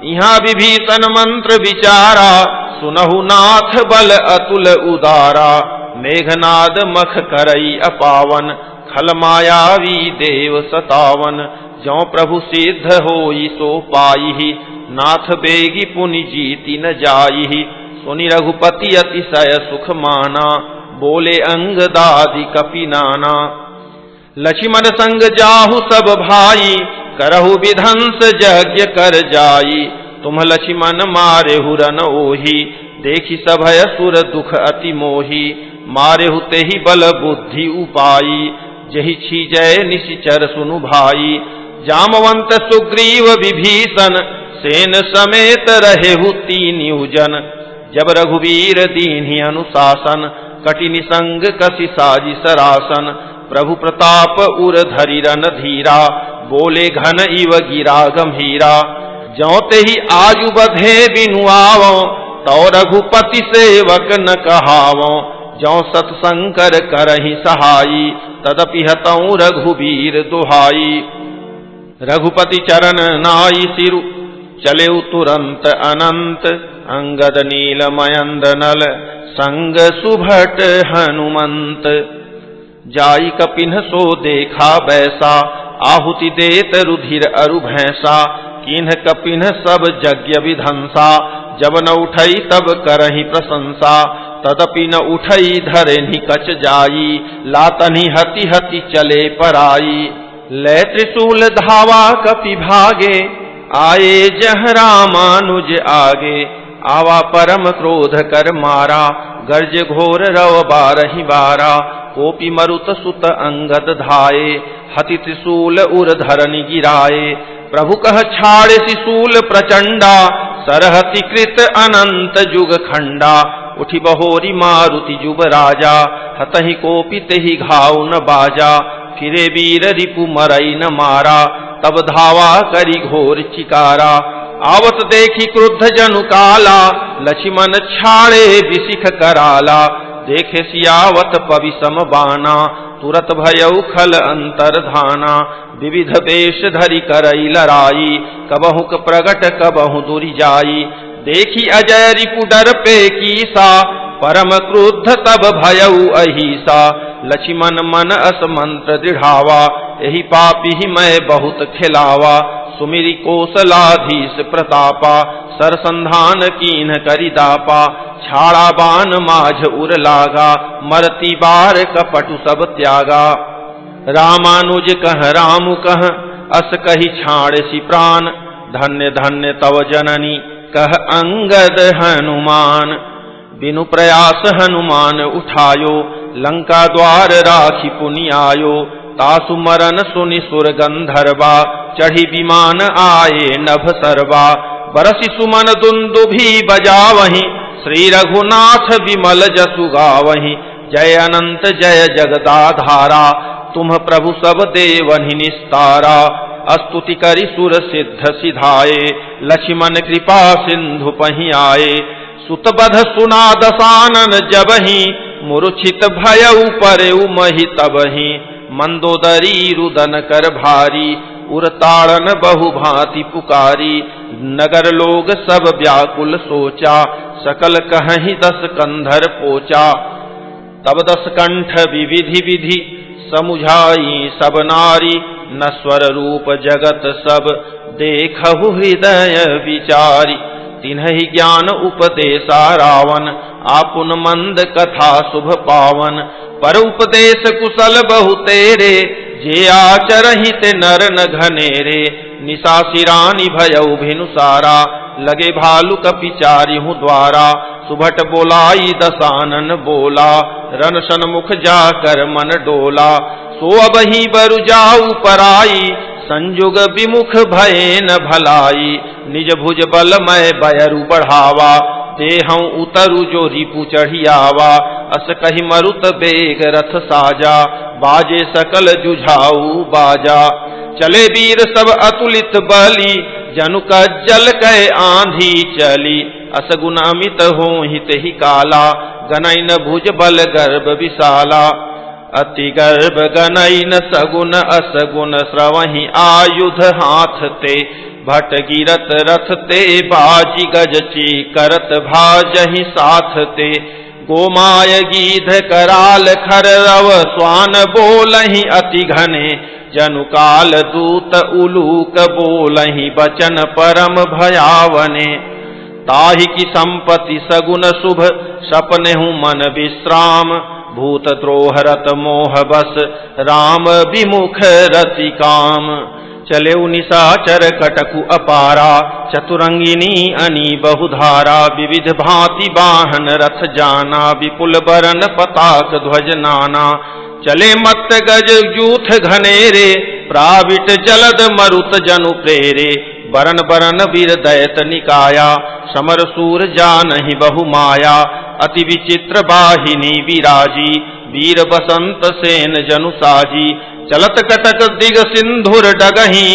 [SPEAKER 1] यहाँ विभीषण मंत्र विचारा, सुनहु नाथ बल अतुल उदारा। मेघनाद मख करई अपावन, खल मायावी देव सतावन। ज्यों प्रभु सिद्ध होई सो पाई, नाथ बेगी पुनि जीति न जाई। सुनि रघुपति अतिशय सुख माना, बोले अंगदादि कपि नाना। लक्ष्मण संग जाहु सब भाई, करहु विधंस यज्ञ कर जाई। तुम लक्ष्मण मारे हुरन ओही, देखि सभय सुर दुख अति मोही। मारे हुते ही बल बुद्धि उपाई, जहि छीजय निशिचर सुनु भाई। जामवंत सुग्रीव विभीषण, सेन समेत रहे हु तीन्यु जन। जब रघुवीर दीन्हि अनुशासन, कटि निसंग कसी साजी सरासन। प्रभु प्रताप उर धरि रन धीरा, बोले घन इव गिरा गंभीरा। ज्यों ते ही आजु बधे बिनु आवो, तो रघुपति सेवक न कहावो। ज्यों सतशंकर करहि सहाई, तदपि हतौ रघुवीर दुहाई। रघुपति चरण नाई सिरु, चले तुरंत अनंत। अंगद नील मयंद नल, संग सुभट हनुमंत। जाई कपिन्ह सो देखा बैसा, आहुति देत रुधिर अरु भैंसा। किन्ह कपिन्ह सब यज्ञ विधंसा, जब न उठई तब करहि प्रशंसा। तदपि न उठई धरे निकच जाई, लातनि हति हति चले पराई। ले त्रिशूल धावा कपि भागे, आए जह रामानुज आगे। आवा परम क्रोध कर मारा, गर्ज घोर रव बारहि बारा। कोपि मरुत सुत अंगद धाये, हति त्रिशूल उर धरनि गिराए। प्रभु कह छाड़े त्रिशूल प्रचंडा, सरहति कृत अनंत जुग खंडा। उठि बहोरी मारुति जुब राजा, हतहि कोपि तेहि घाव न बाजा। फिरे वीर रिपु मरई न मारा, तब धावा करी घोर चिकारा। आवत देखी क्रुद्ध जनु काला, लक्ष्मण छाड़े विशिख कराला। देखे सियावत पविसम बाना, तुरत भयउ खल अंतर्धाना। विविध वेश धरि करई लड़ाई, कबहुक प्रगट कबहु दुरि जाई। देखी अजय रिपु डर पे कीसा, परम क्रुद्ध तब भयउ अहिसा। लक्ष्मण मन अस मंत्र दृढ़ावा, यही पापी मैं बहुत खिलावा। सुमिरि कौशलाधीश प्रतापा, सरसंधान कीन्ह करि दापा। छाड़ा बाण माझ उर लागा, मरती बार कपटु सब त्यागा। रामानुज कह रामु कह, अस कही छाड़ सी प्राण। धन्य धन्य तव जननी, कह अंगद हनुमान। बिनु प्रयास हनुमान उठायो, लंका द्वार राखी पुनि आयो। तासु मरन सुनि सुर गंधर्वा, चढ़ी विमान आए नभ सर्वा, बरसी सुमन दुंदुभी बजावहीं, श्री रघुनाथ विमल जसु गावहीं। जय अनंत जय जगदाधारा, तुम प्रभु सब देवहि निस्तारा। स्तुति करि सुर सिद्ध सिधाए, लक्ष्मण कृपा सिंधु पहि आए। सुत बध सुना दसानन जबहि, मूर्छित भयउ परउ महि तबहि। मंदोदरी रुदन कर भारी, उरताड़न बहु भांति पुकारी। नगर लोग सब व्याकुल सोचा, सकल कहहि दस कंधर पोचा। तब दस कंठ विविधि विधि, समुझाई सब नारी। नश्वर रूप जगत सब, देखहु हृदय विचारी। तिन्हि ज्ञान उपदेशा रावण, आपुन मंद कथा शुभ पावन। पर उपदेश कुशल बहु तेरे, जे आचरहि ते नर न घनेरे। निशासी रानी भयउ भिनुसारा, लगे भालु कपिचारिहु द्वारा। सुभट बोलाई दसानन बोला, रन सन्मुख जाकर मन डोला। सो अबहि बरु जाऊ पराई, संजुग विमुख भये न भलाई। निज भुज बलमय बयरु बढ़ावा, देहं उतरु जो रिपु चढ़ियावा। अस कहि मरुत बेग रथ साजा, बाजे सकल जुझाऊ बाजा। चले वीर सब अतुलित बली, जनु कज्जल कै आंधी चली। असगुन अमित होहि तेहि काला, गनैन भुज बल गर्भ विशाला। अति गर्भ गनैन सगुन असगुन, श्रवहि आयुध हाथ ते। भट गिरत रथ ते, बाजी गज चीकरत भाजहि साथ ते। गोमाय गीध कराल खर रव, स्वान बोलहि अति घने। जनु काल दूत उलूक बोलहि, बचन परम भयावने। ताहि की संपत्ति सगुन शुभ, सपनेहु मन विश्राम। भूत द्रोह रत मोह बस, राम विमुख रति काम। चले निशाचर कटकु अपारा, चतुरंगिनी अनी बहुधारा। विविध भांति वाहन रथ जाना, विपुल बरन पताक ध्वज नाना। चले मत्त गज जूथ घनेरे, प्राविट जलद मरुत जनु प्रेरे। बरन बरन वीर दैत निकाया, समर सूर जानहि बहु माया। अति विचित्र बाहिनी विराजी, वीर बसंत सेन जनु साजी। चलत कटक दिग सिंधुर डगहि,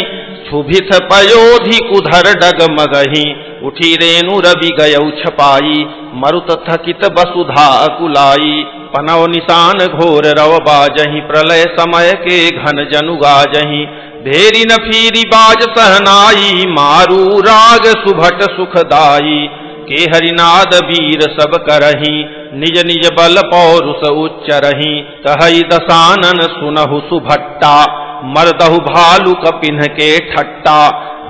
[SPEAKER 1] क्षुभित पयोधि कुधर डग मगहि। उठी रेणु रवि गयौ छपाई, मरुत थकित वसुधा अकुलाई। पनव निशान घोर रव बाजहि, प्रलय समय के घन जनु गाजहि। भेरी न फीरी बाज सहनाई, मारू राग सुभट सुखदाई। के हरिनाद वीर सब करहि, निज निज बल पौरुष उच्चरहि। कहई दसानन सुनहु सुभट्टा, मरदहु भालु कपिन्ह के ठट्टा।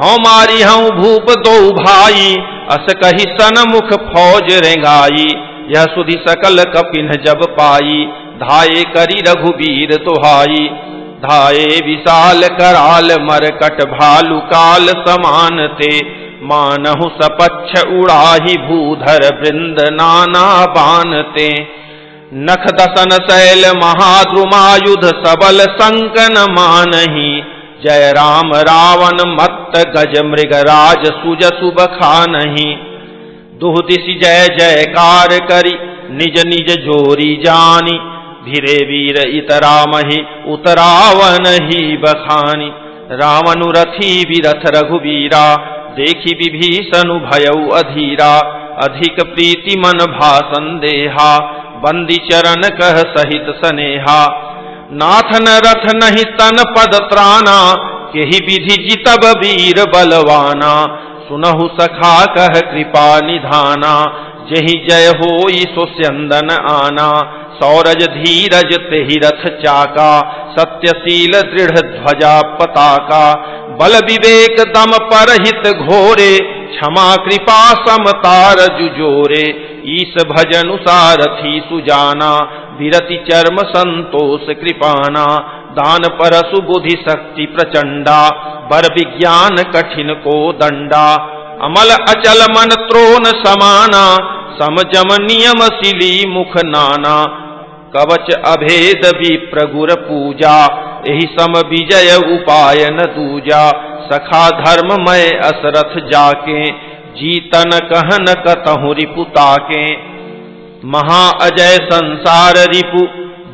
[SPEAKER 1] हौ मारी हूँ भूप दो भाई, अस कही सनमुख फौज रेंगाई। यह सुधि सकल कपिन्ह जब पाई, धाये करी रघुबीर दुहाई। धाये विशाल कराल मरकट, भालु काल समान ते। मानहु सपच्छ उड़ाही, भूधर वृंद नाना बानते। नख दसन शैल महाद्रुमायुध, सबल संकन मानहि। जय राम रावण मत्त गज मृगराज, सुजसु बखानहि। दुह दिशि जय जयकार करी, निज निज जोरी जानी। धीरे वीर इतरामहि, उतरावन ही बखानी। रावनु रथी विरथ रघुवीरा, देखी विभीषणु भयउ अधीरा। अधिक प्रीति मन भा संदेहा, बंदी चरण कह सहित सनेहा। नाथ न रथ नहीं तन पद त्राना, केहि विधि जितब वीर बलवाना। सुनहु सखा कह कृपा निधाना, जेहि जय होई सो स्यंदन आना। सौरज धीरज तेहि रथ चाका, सत्यशील दृढ़ ध्वजा पताका। बल विवेक दम परहित घोरे, क्षमा कृपा समतार जुजोरे। ईस भजनु सारथी सुजाना, विरति चर्म संतोष कृपाना। दान परसु बुद्धि शक्ति प्रचंडा, बर विज्ञान कठिन को दंडा। अमल अचल मन त्रोन समाना, समजम नियम सिली मुख नाना। कवच अभेद विप्रगुर पूजा, एहि सम विजय उपाय न दूजा। सखा धर्ममय असरथ जाके जीतन कहन कतहु रिपुता के। महा अजय संसार रिपु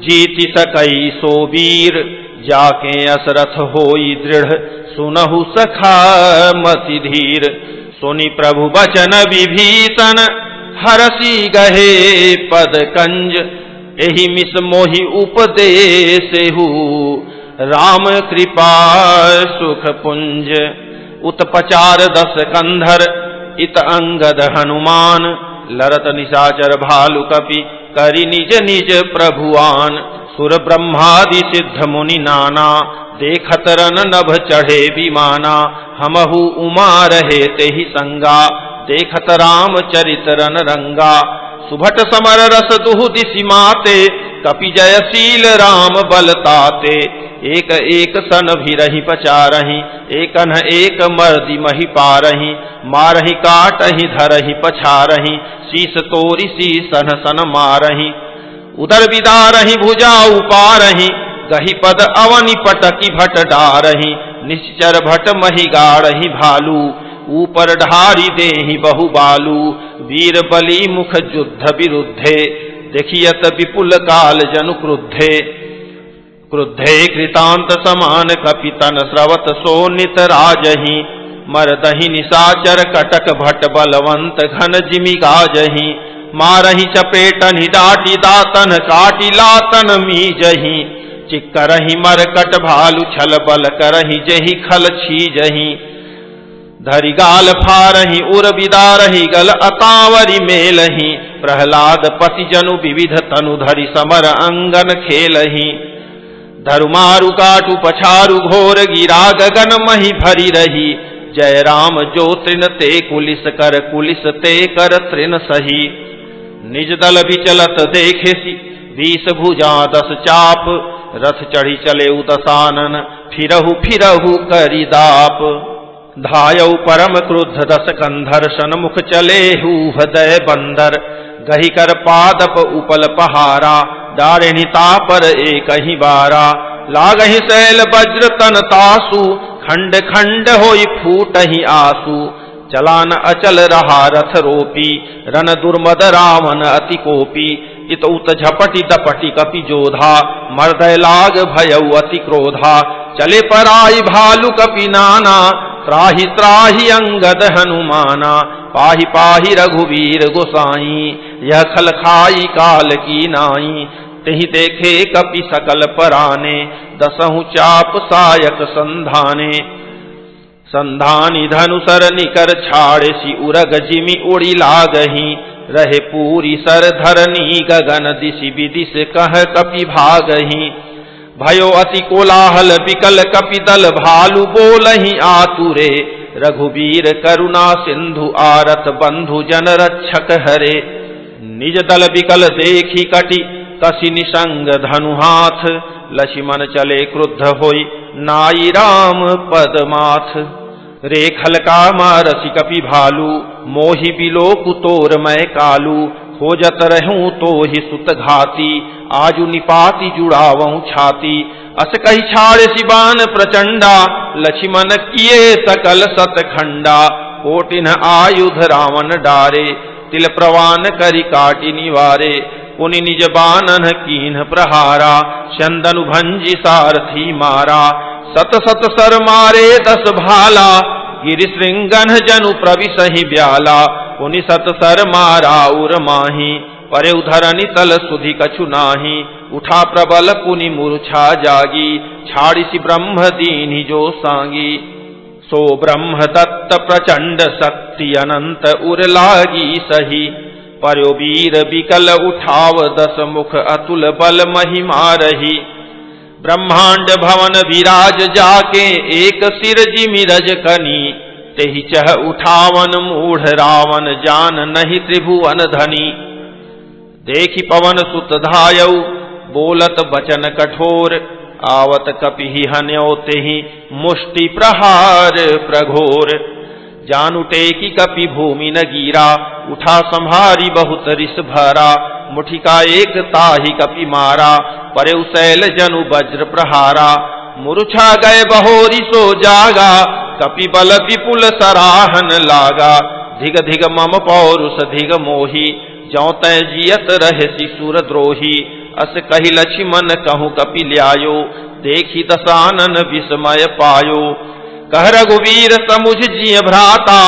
[SPEAKER 1] जीति सकई सो वीर। जाके असरथ होई दृढ़ सुनहु सखा मति धीर। सुनि प्रभु बचन विभीषण हरसी गहे पद कंज। एहि मिस मोहि उपदेसेहु राम कृपा सुख पुंज। उत्पचार 10 कंधर इत अंगद हनुमान। लरत निशाचर भालु कपि करि निज निज प्रभुआन। सुर ब्रह्मादि सिद्ध मुनि नाना देखत रन नभ चढ़े विमाना। हमहु उमा रहे तेहि संगा देखत राम चरित रन रंगा। सुभट समर रस दुहु दिशि माते कपि जयशील राम बलताते। एक एक सन भिरहि पचारहि एकन एक मर्दि महि पारहि। मारहि काटहि धरहि पछारहि शीस तोरि शीसन सन मारहि। उदर विदारहि भुजा उपारहि गहि पद अवनि पटकि भट डारहि। निश्चर भट महि गाड़हि भालू ऊपर ढारी देहि बहु बालू। वीर बलि मुख युद्ध विरुद्धे देखियत विपुल काल जनु क्रुद्धे। क्रुद्धे कृतांत समान कपितन स्रवत सोनित राजहि। मरदहि निशाचर कटक भट बलवंत घन जिमि गाजहि। मारहि चपेटनि डाटी दातन काटी लातन मीजहि। चिक्करहि मरकट भालु छल बल करहि जेहि खल छीजहि। धरि गाल फारहि उर बिदारहि गल अतावरि मेलहि। प्रहलाद पति जनु विविध तनु धरि समर अंगन खेलहि। धरु मारु काटु पछारु घोर गिरा गगन महि भरी रही। जय राम जो तृण ते कुलिस कर कुलिस ते कर तृण सही। निज दल विचलत देखेसी 20 भुजा 10 चाप। रथ चढ़ी चले दसानन फिरहु फिरहु करि दाप। धायौ परम क्रुद्ध 10 कंधर सन्मुख चले हृदय बंदर। गही कर पादप उपल पहारा दारिणीता पर एक ही बारा। लागहि शैल वज्र तन तासु खंड खंड होई फूटहि आसु। चलान अचल रहा रथ रोपी रन दुर्मद रावण अति कोपी। इत उत झपटि दपटि कपि जोधा मर्दय लाग भयउ अति क्रोधा। चले पराई भालु कपि नाना त्राहि त्राहि अंगद हनुमाना। पाहि पाहि रघुवीर गोसाई यह खल खाई काल की नाई। तेहि देखे कपि सकल पराने 10 चाप सायक संधाने। संधानी धनुसर निकर छाड़े सी उरग जिमि उड़ी लागही। रहे पूरी सर धरनी गगन दिशि विदिश कह कपि भागही। भयो अति कोलाहल विकल कपि दल भालु बोलहि आतुरे। रघुवीर करुणा सिंधु आरत बंधु जन रक्षक हरे। निज दल विकल देखी कटि कसी निसंग धनु हाथ। लक्ष्मण चले क्रुद्ध होई नाई राम पदमाथ। रेखल का मारसी कपि भालू मोहि बिलो कुतोर मैं कालू। खोजत रहूं तो ही सुत घाती आजु निपाति जुड़ावऊं छाती। अस कही छाड़ सिबान प्रचंडा लक्ष्मण किए सकल सतखंडा। कोटिन आयुध रावण डारे तिल प्रवान करि काटि निवारे। पुनि निज बानन कीन्ह प्रहारा चंदनु भंजी सारथी मारा। सत सत सर मारे 10 भाला गिरि श्रृंगन जनु प्रविशहि ब्याला। पुनि सत सर मारा उर माही परे उधरनि तल सुधि कछु नाही। उठा प्रबल पुनि मूर्छा जागी छाड़िसि ब्रह्म दीन्हि जो सांगी। सो ब्रह्म दत्त प्रचंड शक्ति अनंत उर लागी सही। पर्यो वीर विकल उठाव 10 मुख अतुल बल महिमा रही। ब्रह्मांड भवन विराज जाके एक सिर जिमि रज कनी। तेहि चह उठावन मूढ़ रावण जान नहीं त्रिभुवन धनी। देखि पवन सुत धायौ बोलत बचन कठोर। आवत कपिहि हन्यो तेहि मुष्टि प्रहार प्रघोर। जानु टेकी कपि भूमि न गिरा उठा संहारी बहुत रिस भरा। मुठिका एक ताहि कपि मारा परे शैल जनु वज्र प्रहारा। मूर्छा गए बहोरी सो जागा, कपि बल विपुल सराहन लागा। धिग धिग मम पौरुष धिग मोही, जौ तय जियत रहे शिशुर द्रोही। अस कही लक्ष्मण कहूँ कपि ल्यायो, देखी दशानन विस्मय पायो। कह रघुवीर समुझ जिय भ्राता,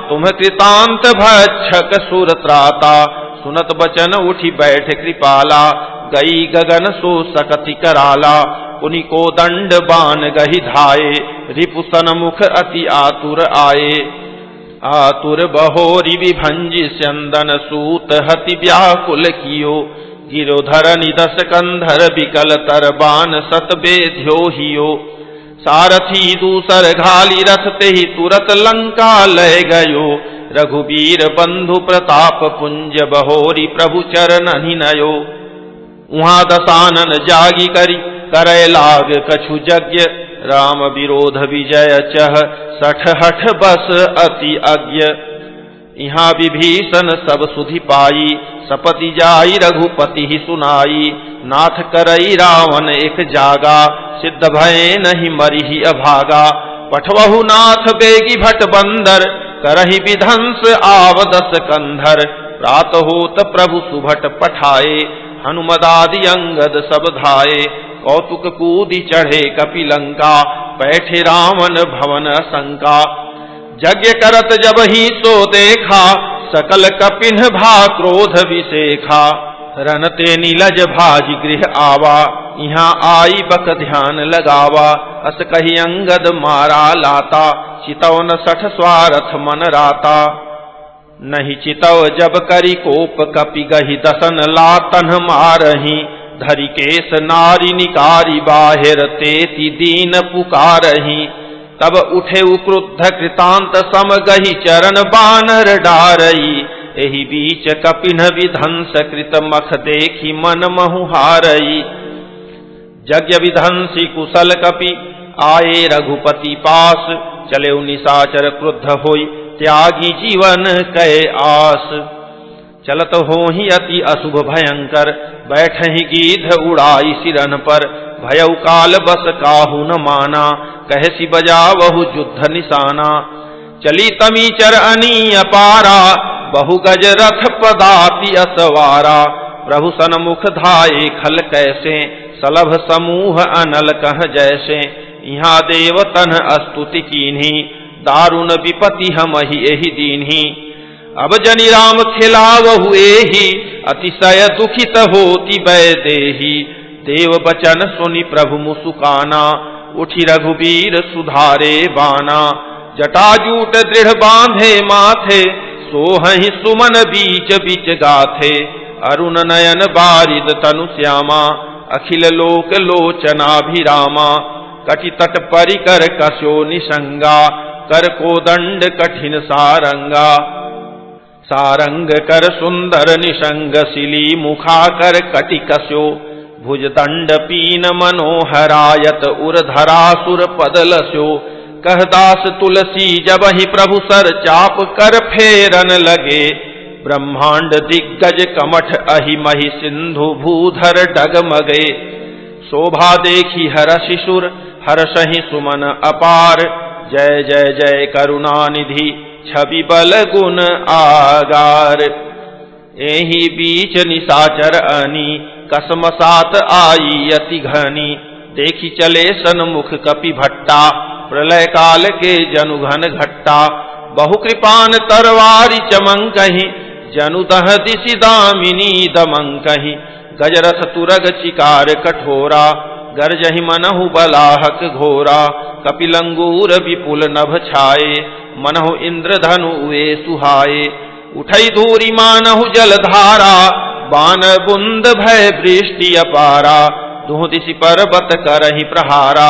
[SPEAKER 1] तुम कृतांत भक्षक सुर त्राता। सुनत बचन उठी बैठ कृपाला, गई गगन सो सकति कराला। उन्हीं को दंड बान गही धाये, रिपुसन मुख अति आतुर आए। आतुर बहोरी विभंजी स्यंदन सूत, हति व्याकुल कियो। गिरोधर निदस कंधर विकल तर, बान सत बेध्यो हियो। सारथी दूसर घाली रथ ते ही, तुरत लंका लय गयो। रघुबीर बंधु प्रताप पुंज, बहोरी प्रभु चरण ही नयो। उहाँ दशानन जागी करी, करय लाग कछु यज्ञ। राम विरोध विजय चह, सठ हठ बस अति अज्ञ। यहाँ विभीषण सब सुधि पाई, सपति जाई रघुपति ही सुनाई। नाथ करई रावण एक जागा, सिद्ध भय नहीं मरिहि अभागा। पठवहु नाथ बेगी भट बंदर, करहि विध्वंस आवदस कंधर। प्रात होत प्रभु सुभट पठाए, हनुमदादि अंगद सब धाये। कौतुक कूदि चढ़े कपिलंका, बैठे रावण भवन शंका। यज्ञ करत जब ही सो देखा, सकल कपिन भा क्रोध विशेखा। रनते नीलज भाज गृह आवा, यहाँ आई बक ध्यान लगावा। अस कही अंगद मारा लाता, चितव न सठ स्वारथ मन राता। नहीं चितव जब करी कोप, कपि गही दसन लातन मारही। धरि केस नारी निकारी, बाहिर तेती दीन पुकारही। तब उठे उक्रुद्ध कृतांत सम, गही चरण बानर डारई। एहि बीच कपिन विध्वंस कृत, मख देखी मन महु हारई। यज्ञ विध्वंसी कुशल कपि, आए रघुपति पास। चले निशाचर क्रुद्ध होई, त्यागी जीवन कै आस। चलत होहि अति अशुभ भयंकर, बैठहि गीध उड़ाई सिरन पर। भयउ काल बस काहू न माना, कहसी बजावहु युद्ध निशाना। चली तमीचर अनी अपारा, बहु गज रथ पदाति असवारा। प्रभु सन्मुख धाये खल कैसे, सलभ समूह अनल कह जैसे। यहाँ देवतन स्तुति कीन्ही, दारुण विपति हमहि एहि दीन्ही। अब जनि राम खिलावहु एहि, अतिशय दुखित होति वैदेही। देव बचन सुनि प्रभु मुसुकाना, उठि रघुबीर सुधारे बाना। जटाजूट दृढ़ बांधे माथे, सोहहि सुमन बीच बीच गाथे। अरुण नयन बारिद तनु श्यामा, अखिल लोक लोचनाभिरामा। कटि तट परिकर कसो निसंगा, कर को दंड कठिन सारंगा। सारंग कर सुंदर निसंग, सिली मुखा कर कटि कसो। भुज दंड पीन मनोहरायत, उर्धरासुर पदलस्यो। कह दास तुलसी जब ही प्रभु सर, चाप कर फेरन लगे। ब्रह्मांड दिग्गज कमठ अहि महि, सिंधु भूधर डगमगे। शोभा देखी हर शिशुर, हर्षहि सुमन अपार। जय जय जय करुणानिधि, छवि बल गुण आगार। एहि बीच निशाचर अनी, कसमसात आई अति घनी। देखी चले सन्मुख कपि भट्टा, प्रलय काल के जनु घन घट्टा। बहु कृपान तरवारी चमंकहि, जनु दह दिशि दामिनी दमंकहि। गजरथ तुरग चिकार कठोरा, गर्जहि मनहु बलाहक घोरा। कपिलंगूर विपुल नभ छाए, मनहु इंद्रधनु उए सुहाए। उठई धूरी मानहु जलधारा, बान बुंद भय वृष्टि अपारा। दुह दिशि पर्वत करहि प्रहारा,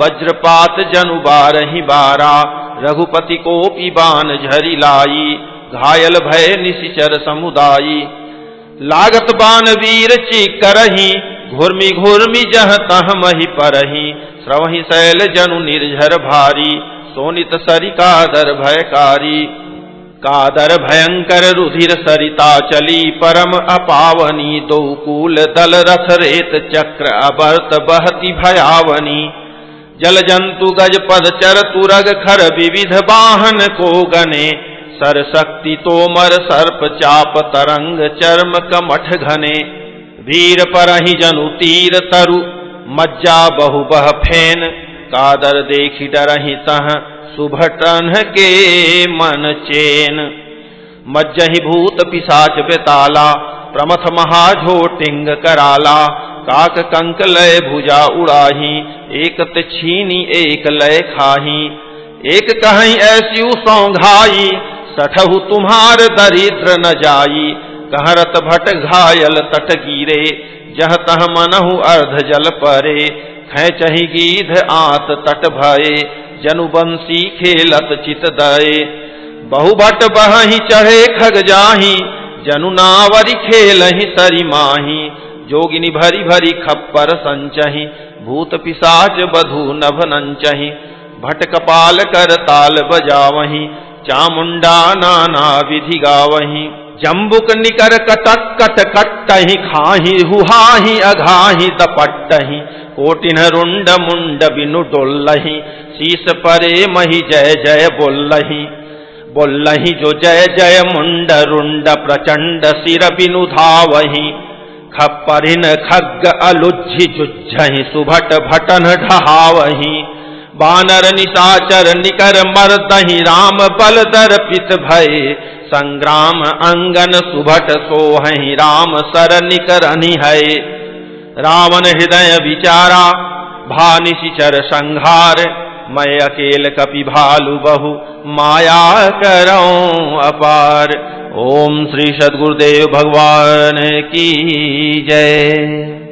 [SPEAKER 1] वज्रपात जनु बारहि बारा। रघुपति कोपि बान झरि लाई, घायल भय निशिचर समुदायी। लागत बान वीर चिकरहि, घुर्मि घुर्मि जह तह महि परहि। श्रवहि शैल जनु निर्झर भारी, सोनित सरि कादर भयकारी। कादर भयंकर रुधिर सरिता चली, परम अपावनी। दो कूल दल रथ रेत चक्र, अबर्त बहति भयावनी। जल जंतु गज पद चर तुरग खर विविध वाहन को गने, सर शक्ति तोमर सर्प चाप तरंग चर्म कमठ घने, वीर परहि जनु तीर तरु मज्जा बहु बह फेन, कादर देखी डरहि तह सुभटन के मन चेन। मज्जहि भूत पिशाच बेताला, प्रमथ महाझोटिंग कराला, काक कंक लय भुजा उड़ाही, एक छीनी एक लय खाही, एक कहीं ऐसी सौंघाई, सठहु तुम्हार दरिद्र न जाई, कहरत भट घायल तट गिरे, जह तह मनहु अर्ध जल परे, खैचहि गीध आत तट भये, जनु बंसी खेलत चित दये, बहु भट बहहि चढ़े खग जाही, जनु नावरी खेलहि सरि माही, जोगिनी भरी भरी खप्पर संचहि, भूत पिशाच बधु नभ नंचहि, भट कपाल कर ताल बजावहि, चामुंडा नाना विधि गावहि, जम्बुक निकर कटक कट कट्टहि, खाहि हुहाहि अघाहि दपट्टहि, कोटिन रुंड मुंड बिनु डोल्लहि, शीस परे महि जय जय बोल्लहि, बोल्लहि जो जय जय मुंड रुंड प्रचंड सिर बिनु धावहि, खप्परिन खग्ग अलुज्झि जुज्झहि, सुभट भटन ढहावहि, बानर निशाचर निकर मर्दहि, राम बल दर्पित भये, संग्राम अंगन सुभट सोहहि, राम सर निकर अनिहये, रावण हृदय विचारा, भानिशिचर संहार, मैं अकेल कपि भालु बहु, माया करऊं अपार। ओम श्री सद्गुरुदेव भगवान की जय।